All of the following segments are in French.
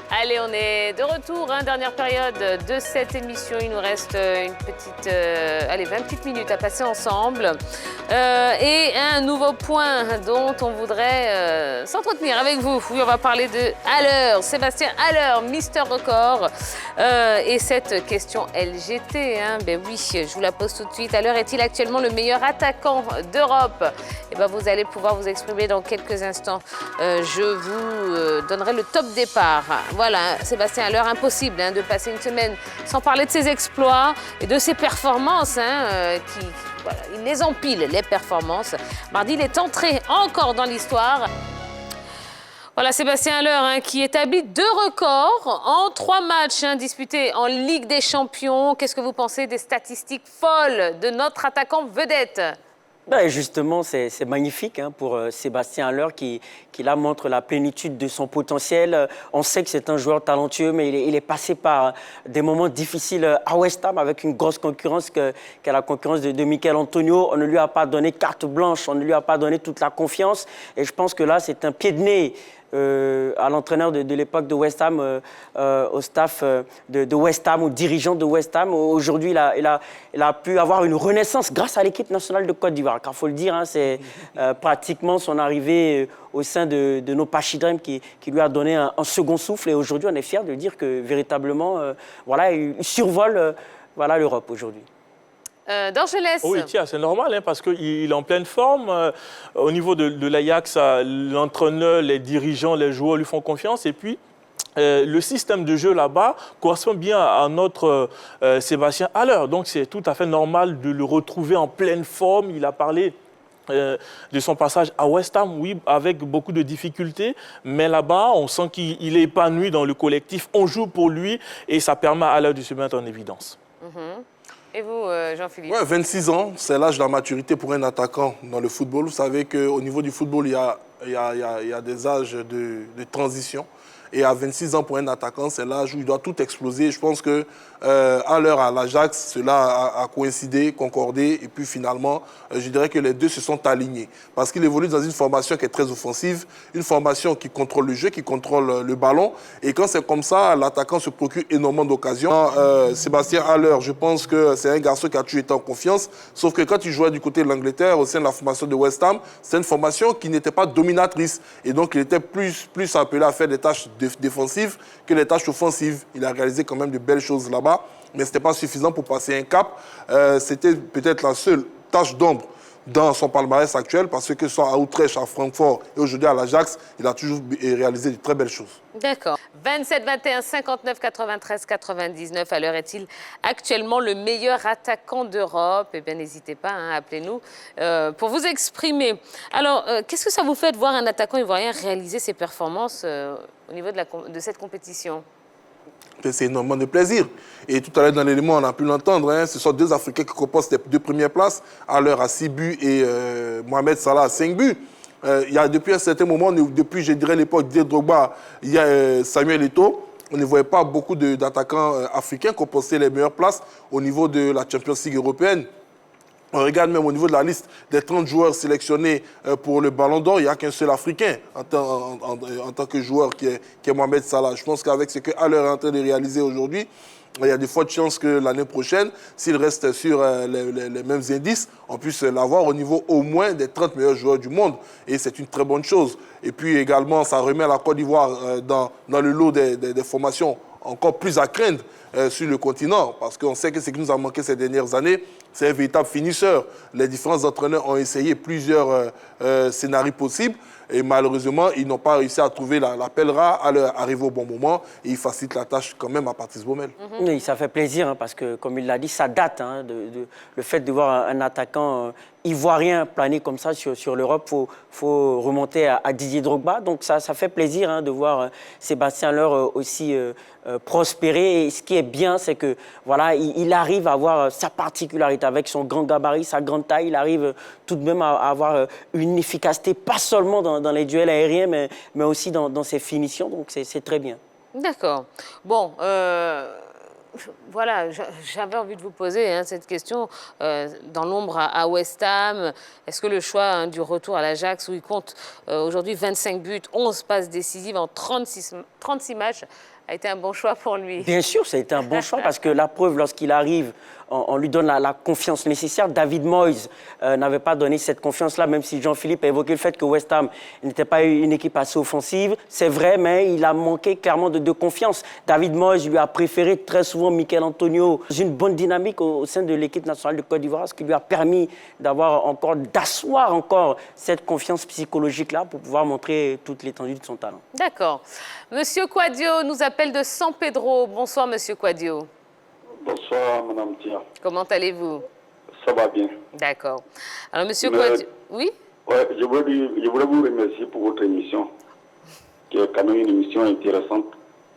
Allez, on est de retour, dernière période de cette émission. Il nous reste une petite, 20 petites minutes à passer ensemble. Et un nouveau point dont on voudrait s'entretenir avec vous. Oui, on va parler de Haller, Sébastien Haller, Mister Record. Et cette question LGT, ben oui, je vous la pose tout de suite. Haller est-il actuellement le meilleur attaquant d'Europe? Et ben vous allez pouvoir vous exprimer dans quelques instants. Je vous donnerai le top départ. Voilà, Sébastien Haller, impossible de passer une semaine sans parler de ses exploits et de ses performances. Voilà, il les empile, les performances. Mardi, il est entré encore dans l'histoire. Voilà, Sébastien Haller qui établit 2 records en 3 matchs disputés en Ligue des Champions. Qu'est-ce que vous pensez des statistiques folles de notre attaquant vedette? Ben justement, c'est magnifique pour Sébastien Haller qui là montre la plénitude de son potentiel. On sait que c'est un joueur talentueux, mais il est passé par des moments difficiles à West Ham avec une grosse concurrence qu'est la concurrence de Michail Antonio. On ne lui a pas donné carte blanche, on ne lui a pas donné toute la confiance. Et je pense que là, c'est un pied de nez à l'entraîneur de l'époque de West Ham, au staff de West Ham, aux dirigeants de West Ham. Aujourd'hui, il a pu avoir une renaissance grâce à l'équipe nationale de Côte d'Ivoire. Car il faut le dire, c'est pratiquement son arrivée au sein de nos Pachi Dream qui lui a donné un second souffle. Et aujourd'hui, on est fiers de dire que véritablement, il survole l'Europe aujourd'hui. D'Angeles. Oui, tiens, c'est normal parce qu'il est en pleine forme. Au niveau de l'Ajax, l'entraîneur, les dirigeants, les joueurs lui font confiance. Et puis, le système de jeu là-bas correspond bien à notre Sébastien Haller. Donc, c'est tout à fait normal de le retrouver en pleine forme. Il a parlé de son passage à West Ham, oui, avec beaucoup de difficultés. Mais là-bas, on sent qu'il est épanoui dans le collectif. On joue pour lui et ça permet à Haller de se mettre en évidence. Et vous, Jean-Philippe? Ouais, 26 ans, c'est l'âge de la maturité pour un attaquant dans le football. Vous savez qu'au niveau du football, il y a des âges de transition. Et à 26 ans, pour un attaquant, c'est l'âge où il doit tout exploser. Je pense que à l'heure à l'Ajax, cela a coïncidé, concordé. Et puis finalement, je dirais que les deux se sont alignés. Parce qu'il évolue dans une formation qui est très offensive, une formation qui contrôle le jeu, qui contrôle le ballon. Et quand c'est comme ça, l'attaquant se procure énormément d'occasions. Sébastien Haller, je pense que c'est un garçon qui a toujours été en confiance. Sauf que quand il jouait du côté de l'Angleterre, au sein de la formation de West Ham, c'est une formation qui n'était pas dominatrice. Et donc, il était plus appelé à faire des tâches défensives que des tâches offensives. Il a réalisé quand même de belles choses là-bas, mais ce n'était pas suffisant pour passer un cap. C'était peut-être la seule tâche d'ombre dans son palmarès actuel, parce que soit à Utrecht, à Francfort et aujourd'hui à l'Ajax, il a toujours réalisé de très belles choses. D'accord. 27, 21, 59, 93, 99. Haller est-il actuellement le meilleur attaquant d'Europe? Eh bien, n'hésitez pas, appelez-nous pour vous exprimer. Alors, qu'est-ce que ça vous fait de voir un attaquant ivoirien réaliser ses performances au niveau de cette compétition? C'est énormément de plaisir. Et tout à l'heure, dans l'élément, on a pu l'entendre, ce sont 2 Africains qui composent les 2 premières places, Haller à 6 buts et Mohamed Salah à 5 buts. Il y a depuis un certain moment, depuis, je dirais, l'époque de Drogba, il y a Samuel Eto'o. On ne voyait pas beaucoup d'attaquants africains composer les meilleures places au niveau de la Champions League européenne. On regarde même au niveau de la liste des 30 joueurs sélectionnés pour le Ballon d'Or, il n'y a qu'un seul Africain en tant que joueur qui est Mohamed Salah. Je pense qu'avec ce que Haller est en train de réaliser aujourd'hui, il y a des fortes chances que l'année prochaine, s'il reste sur les mêmes indices, on puisse l'avoir au niveau au moins des 30 meilleurs joueurs du monde. Et c'est une très bonne chose. Et puis également, ça remet la Côte d'Ivoire dans le lot des formations encore plus à craindre sur le continent, parce qu'on sait que ce qui nous a manqué ces dernières années, c'est un véritable finisseur. Les différents entraîneurs ont essayé plusieurs scénarios possibles, et malheureusement, ils n'ont pas réussi à trouver la pelle rare, à leur arriver au bon moment, et ils facilitent la tâche quand même à Patrice Baumel. Oui, ça fait plaisir, parce que, comme il l'a dit, ça date, le fait de voir un attaquant ivoirien planer comme ça sur l'Europe. Faut remonter à Didier Drogba, donc ça fait plaisir de voir Sébastien Haller aussi prospérer. Et ce qui est bien, c'est que voilà, il arrive à avoir sa particularité avec son grand gabarit, sa grande taille. Il arrive tout de même à avoir une efficacité, pas seulement dans les duels aériens, mais aussi dans ses finitions. Donc c'est très bien. D'accord. Bon, voilà, j'avais envie de vous poser cette question. Dans l'ombre à West Ham, est-ce que le choix du retour à l'Ajax, où il compte aujourd'hui 25 buts, 11 passes décisives en 36 matchs, a été un bon choix pour lui? Bien sûr, ça a été un bon choix parce que la preuve, lorsqu'il arrive, on lui donne la confiance nécessaire. David Moyes n'avait pas donné cette confiance-là, même si Jean-Philippe a évoqué le fait que West Ham n'était pas une équipe assez offensive. C'est vrai, mais il a manqué clairement de confiance. David Moyes lui a préféré très souvent Mikel Antonio dans une bonne dynamique au sein de l'équipe nationale de Côte d'Ivoire, ce qui lui a permis d'asseoir encore cette confiance psychologique-là pour pouvoir montrer toute l'étendue de son talent. D'accord. Monsieur Kouadio nous appelle de San Pedro. Bonsoir, Monsieur Kouadio. Bonsoir, Madame Tia. Comment allez-vous? Ça va bien. D'accord. Alors, Monsieur Kouadio... Oui? Ouais, je voulais vous remercier pour votre émission, qui est quand même une émission intéressante.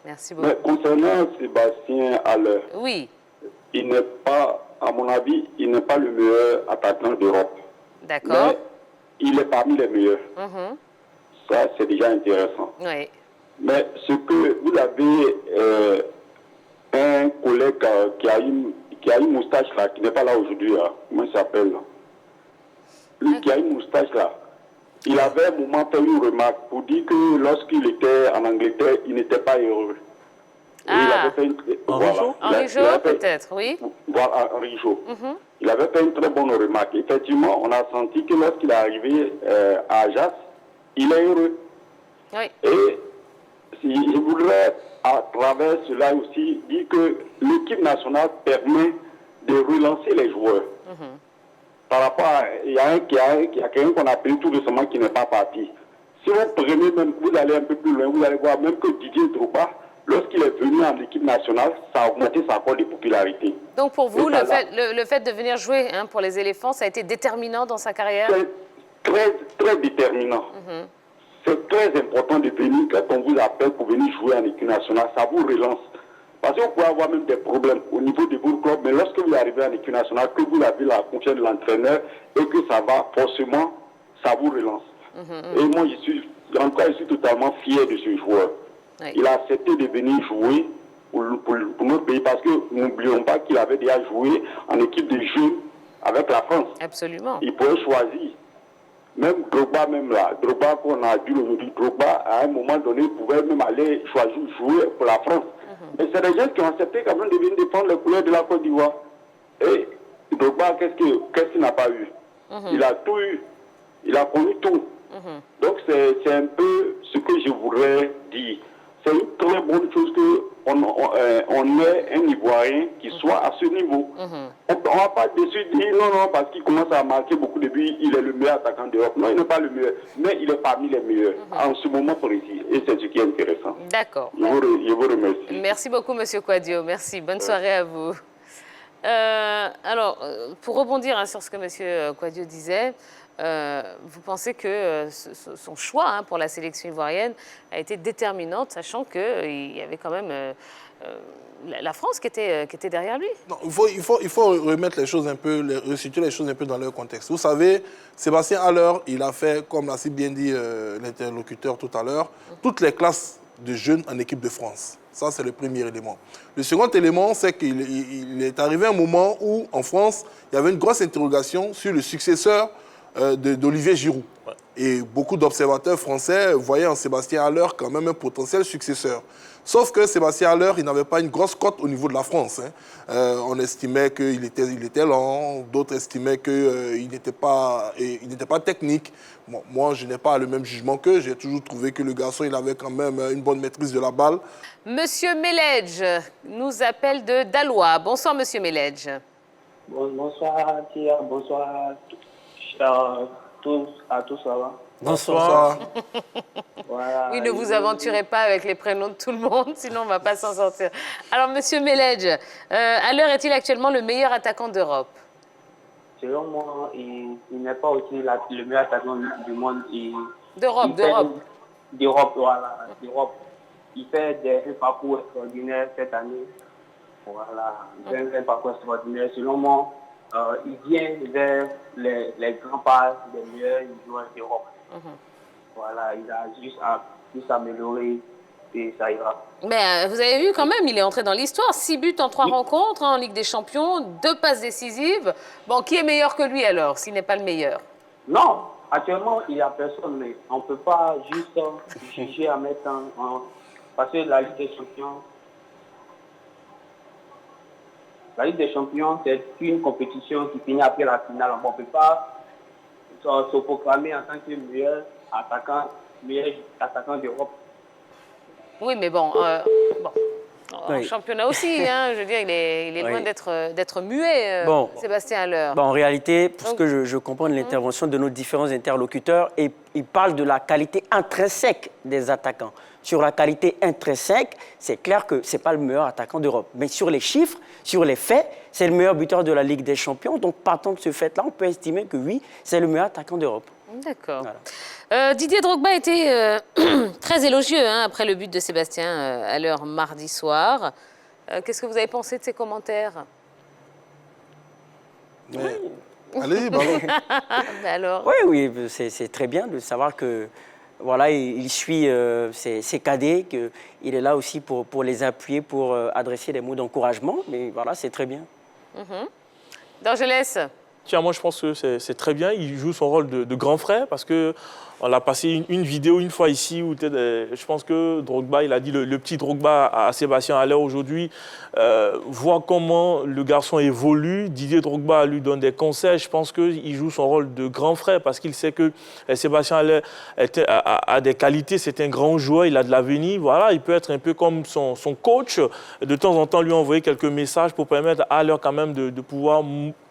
Merci beaucoup. Mais concernant Sébastien Haller, Oui. il n'est pas, à mon avis, il n'est pas le meilleur attaquant d'Europe. D'accord. Mais il est parmi les meilleurs. Ça, c'est déjà intéressant. Oui. Mais ce que vous avez... un collègue qui a une moustache là, qui n'est pas là aujourd'hui, là. Comment il s'appelle là? Lui qui a une moustache là, il avait un moment fait une remarque pour dire que lorsqu'il était en Angleterre, il n'était pas heureux. Et il avait fait une... Henri Jo, peut-être, oui. Voilà, Henri Jo. Il avait fait une très bonne remarque. Effectivement, on a senti que lorsqu'il est arrivé à Ajax, il est heureux. Oui. Et je voudrais, à travers cela aussi, dire que l'équipe nationale permet de relancer les joueurs. Par rapport à... Il y a quelqu'un qu'on a appelé tout récemment qui n'est pas parti. Si vous prenez même, vous allez un peu plus loin, vous allez voir même que Didier Drogba, lorsqu'il est venu en équipe nationale, ça a augmenté sa cote de popularité. Donc pour vous, le fait de venir jouer pour les éléphants, ça a été déterminant dans sa carrière? Très, très déterminant. C'est très important de venir, quand on vous appelle pour venir jouer en équipe nationale, ça vous relance. Parce que vous pouvez avoir même des problèmes au niveau de vos clubs, mais lorsque vous arrivez en équipe nationale, que vous avez la confiance de l'entraîneur et que ça va, forcément, ça vous relance. Et moi, je suis totalement fier de ce joueur. Oui. Il a accepté de venir jouer pour notre pays parce que n'oublions pas qu'il avait déjà joué en équipe de jeunes avec la France. Absolument. Il pouvait choisir. Même Drogba, Drogba qu'on a dit aujourd'hui, Drogba, à un moment donné, pouvait même aller choisir jouer pour la France. Mais c'est des gens qui ont accepté quand même de venir défendre les couleurs de la Côte d'Ivoire. Et Drogba, qu'est-ce qu'il n'a pas eu? Il a tout eu. Il a connu tout. Donc c'est un peu ce que je voudrais dire. C'est une très bonne chose qu'on ait un Ivoirien qui soit à ce niveau. On ne va pas dessus dire non, parce qu'il commence à marquer beaucoup de buts, il est le meilleur attaquant d'Europe. Non, il n'est pas le meilleur, mais il est parmi les meilleurs en ce moment précis. Et c'est ce qui est intéressant. D'accord. Je vous remercie. Merci beaucoup, Monsieur Kouadio. Merci. Bonne soirée à vous. Alors, pour rebondir sur ce que Monsieur Kouadio disait, vous pensez que son choix pour la sélection ivoirienne a été déterminant, sachant qu'il y avait quand même la France qui était derrière lui? Non, il faut remettre les choses un peu, resituer les choses un peu dans leur contexte. Vous savez, Sébastien Haller, il a fait, comme l'a si bien dit l'interlocuteur tout à l'heure, toutes les classes de jeunes en équipe de France. Ça, c'est le premier élément. Le second élément, c'est qu'il est arrivé un moment où, en France, il y avait une grosse interrogation sur le successeur d'Olivier Giroud. Ouais. Et beaucoup d'observateurs français voyaient en Sébastien Haller quand même un potentiel successeur. Sauf que Sébastien Haller, il n'avait pas une grosse cote au niveau de la France. On estimait qu'il était lent, d'autres estimaient qu'il n'était pas technique. Bon, moi, je n'ai pas le même jugement qu'eux. J'ai toujours trouvé que le garçon, il avait quand même une bonne maîtrise de la balle. Monsieur Meledge nous appelle de Dalois. Bonsoir, Monsieur Meledge. Bonsoir, Tia. Bonsoir à tous, ça va? Bonsoir. Voilà, oui, ne vous aventurez pas avec les prénoms de tout le monde, sinon on ne va pas s'en sortir. Alors, Monsieur Meledge, Haller est-il actuellement le meilleur attaquant d'Europe? Selon moi, il n'est pas aussi le meilleur attaquant du monde. D'Europe. Voilà, d'Europe. Il fait un parcours extraordinaire cette année. Voilà, il fait un parcours extraordinaire. Selon moi, il vient vers les grands pas des meilleurs joueurs d'Europe. Voilà, il a juste à s'améliorer. et ça ira. Mais vous avez vu quand même, il est entré dans l'histoire. 6 buts en 3 rencontres en Ligue des Champions, 2 passes décisives. Bon, qui est meilleur que lui alors, s'il n'est pas le meilleur? Non, actuellement, il n'y a personne, mais on ne peut pas juste juger à mettre parce que la Ligue des Champions, c'est une compétition qui finit après la finale. On ne peut pas se proclamer en tant que meilleur attaquant d'Europe. Oui, mais bon, en championnat aussi, hein, je veux dire, il est loin d'être muet, Sébastien Haller. En réalité, pour ce que je comprends de l'intervention de nos différents interlocuteurs, il parle de la qualité intrinsèque des attaquants. Sur la qualité intrinsèque, c'est clair que ce n'est pas le meilleur attaquant d'Europe. Mais sur les chiffres, sur les faits, c'est le meilleur buteur de la Ligue des Champions. Donc, partant de ce fait-là, on peut estimer que oui, c'est le meilleur attaquant d'Europe. D'accord. Voilà. Didier Drogba était très élogieux après le but de Sébastien Haller mardi soir. Qu'est-ce que vous avez pensé de ses commentaires? Allez, ballon. Alors... Oui, c'est très bien de savoir que voilà, il suit ses cadets, qu'il est là aussi pour les appuyer, pour adresser des mots d'encouragement. Mais voilà, c'est très bien. D'Angeles. Tiens, moi je pense que c'est très bien. Il joue son rôle de grand frère parce que on a passé une vidéo une fois ici où je pense que Drogba, il a dit le petit Drogba à Sébastien Haller aujourd'hui, voit comment le garçon évolue. Didier Drogba lui donne des conseils. Je pense qu'il joue son rôle de grand frère parce qu'il sait que Sébastien Haller a des qualités, c'est un grand joueur, il a de l'avenir. Voilà, il peut être un peu comme son coach. De temps en temps, lui envoyer quelques messages pour permettre à Haller quand même de pouvoir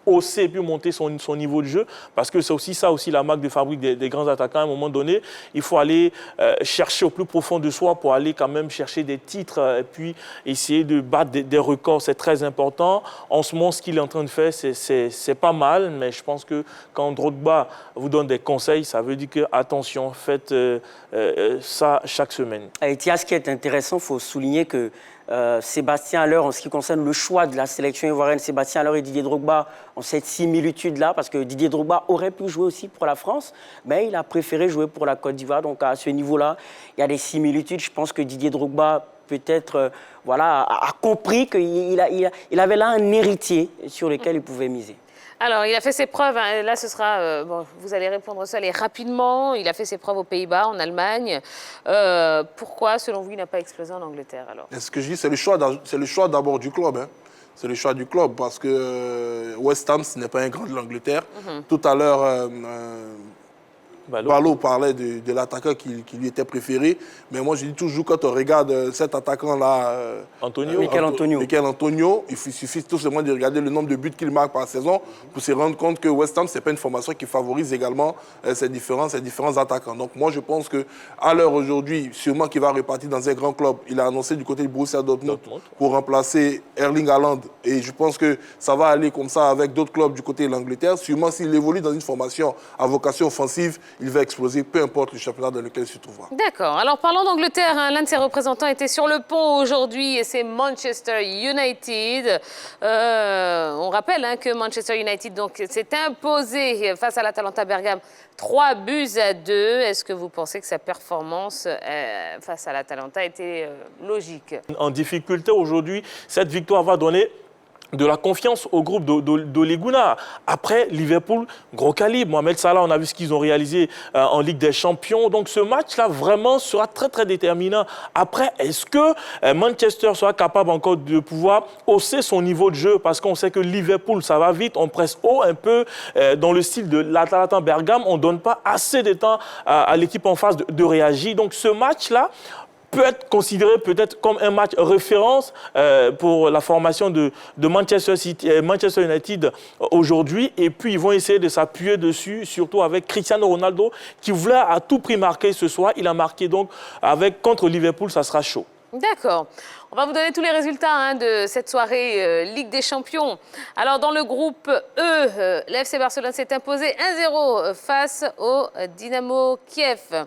hausser et puis monter son niveau de jeu, parce que c'est aussi ça la marque de fabrique des grands attaquants. À un moment donné, il faut aller chercher au plus profond de soi pour aller quand même chercher des titres et puis essayer de battre des records. C'est très important. En ce moment, ce qu'il est en train de faire, c'est pas mal, mais je pense que quand Drogba vous donne des conseils, ça veut dire que, attention, faites ça chaque semaine. Et Thia, ce qui est intéressant, il faut souligner que Sébastien Haller, en ce qui concerne le choix de la sélection ivoirienne, Sébastien Haller et Didier Drogba ont cette similitude-là, parce que Didier Drogba aurait pu jouer aussi pour la France, mais il a préféré jouer pour la Côte d'Ivoire. Donc à ce niveau-là, il y a des similitudes. Je pense que Didier Drogba, peut-être, a compris qu'il avait là un héritier sur lequel il pouvait miser. Alors, il a fait ses preuves, hein. Là ce sera, vous allez répondre ça rapidement, il a fait ses preuves aux Pays-Bas, en Allemagne. Pourquoi, selon vous, il n'a pas explosé en Angleterre alors? Ce que je dis, c'est le choix d'abord du club. Hein. C'est le choix du club parce que West Ham, ce n'est pas un grand de l'Angleterre. Tout à l'heure, Ballot parlait de l'attaquant qui lui était préféré. Mais moi, je dis toujours, quand on regarde cet attaquant-là, Michael Antonio, il suffit tout simplement de regarder le nombre de buts qu'il marque par saison pour se rendre compte que West Ham, ce n'est pas une formation qui favorise également ces différents attaquants. Donc moi, je pense qu'à l'heure aujourd'hui, sûrement qu'il va repartir dans un grand club. Il a annoncé du côté du Borussia Dortmund pour remplacer Erling Haaland. Et je pense que ça va aller comme ça avec d'autres clubs du côté de l'Angleterre. Sûrement, s'il évolue dans une formation à vocation offensive, il va exploser, peu importe le championnat dans lequel il se trouvera. D'accord. Alors, parlons d'Angleterre. L'un de ses représentants était sur le pont aujourd'hui et c'est Manchester United. On rappelle que Manchester United s'est imposé face à l'Atalanta Bergame 3-2. Est-ce que vous pensez que sa performance face à l'Atalanta était logique? En difficulté aujourd'hui, cette victoire va donner de la confiance au groupe d'Ole Gunnar. Après, Liverpool, gros calibre. Mohamed Salah, on a vu ce qu'ils ont réalisé en Ligue des Champions. Donc ce match-là, vraiment, sera très, très déterminant. Après, est-ce que Manchester sera capable encore de pouvoir hausser son niveau de jeu? Parce qu'on sait que Liverpool, ça va vite. On presse haut un peu dans le style de l'Atalanta Bergame. On ne donne pas assez de temps à l'équipe en face de réagir. Donc ce match-là peut être considéré peut-être comme un match référence pour la formation de Manchester United aujourd'hui. Et puis, ils vont essayer de s'appuyer dessus, surtout avec Cristiano Ronaldo, qui voulait à tout prix marquer ce soir. Il a marqué donc contre Liverpool, ça sera chaud. D'accord. On va vous donner tous les résultats de cette soirée Ligue des Champions. Alors, dans le groupe E, l'FC Barcelone s'est imposé 1-0 face au Dynamo Kiev.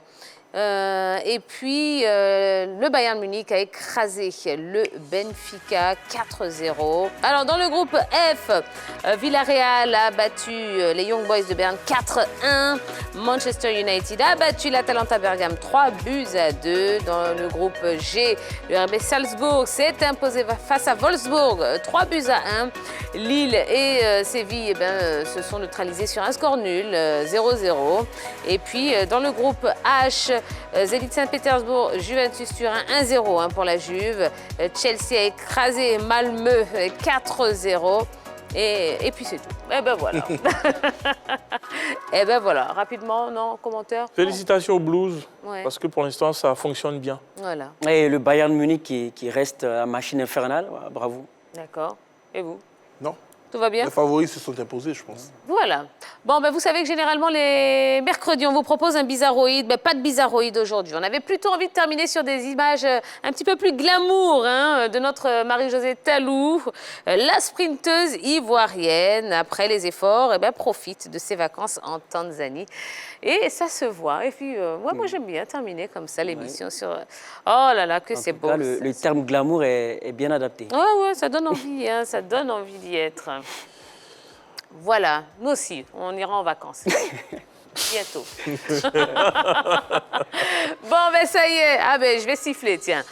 Et puis, le Bayern Munich a écrasé le Benfica 4-0. Alors, dans le groupe F, Villarreal a battu les Young Boys de Berne 4-1. Manchester United a battu l'Atalanta Bergame 3-2. Dans le groupe G, le RB Salzbourg s'est imposé face à Wolfsburg 3-1. Lille et Séville se sont neutralisés sur un score nul, 0-0. Et puis, dans le groupe H, Zenit Saint-Pétersbourg, Juventus Turin 1-0 pour la Juve. Chelsea a écrasé Malmö 4-0. Et puis c'est tout. Et ben voilà. Et ben voilà. Rapidement, non, commentaire. Félicitations aux Blues, Ouais. parce que pour l'instant, ça fonctionne bien. Voilà, Et le Bayern Munich qui reste à machine infernale, voilà, bravo. d'accord. Et vous? Non. Tout va bien? Les favoris se sont imposés, je pense. Voilà. Bon, vous savez que généralement, les mercredis, on vous propose un bizarroïde. Pas de bizarroïde aujourd'hui. On avait plutôt envie de terminer sur des images un petit peu plus glamour de notre Marie-Josée Tallou, la sprinteuse ivoirienne. Après les efforts, profite de ses vacances en Tanzanie. Et ça se voit. Et puis, moi, j'aime bien terminer comme ça l'émission sur... Oh là là, que c'est beau. Le terme glamour est bien adapté. Ouais, ça donne envie, ça donne envie d'y être. Voilà, nous aussi, on ira en vacances. Bientôt. Bon, ça y est. Je vais siffler, tiens.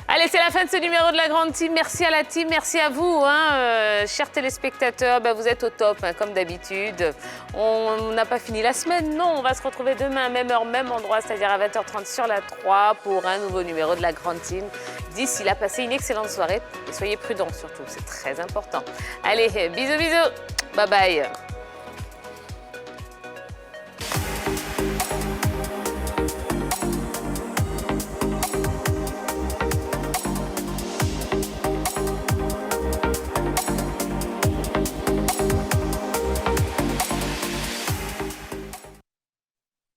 Allez, c'est la fin de ce numéro de la Grande Team. Merci à la team, merci à vous, chers téléspectateurs. Vous êtes au top, comme d'habitude. On n'a pas fini la semaine, non. On va se retrouver demain, même heure, même endroit, c'est-à-dire à 20h30 sur la 3 pour un nouveau numéro de la Grande Team. D'ici là, passez une excellente soirée et soyez prudents surtout, c'est très important. Allez, bisous. Bye bye.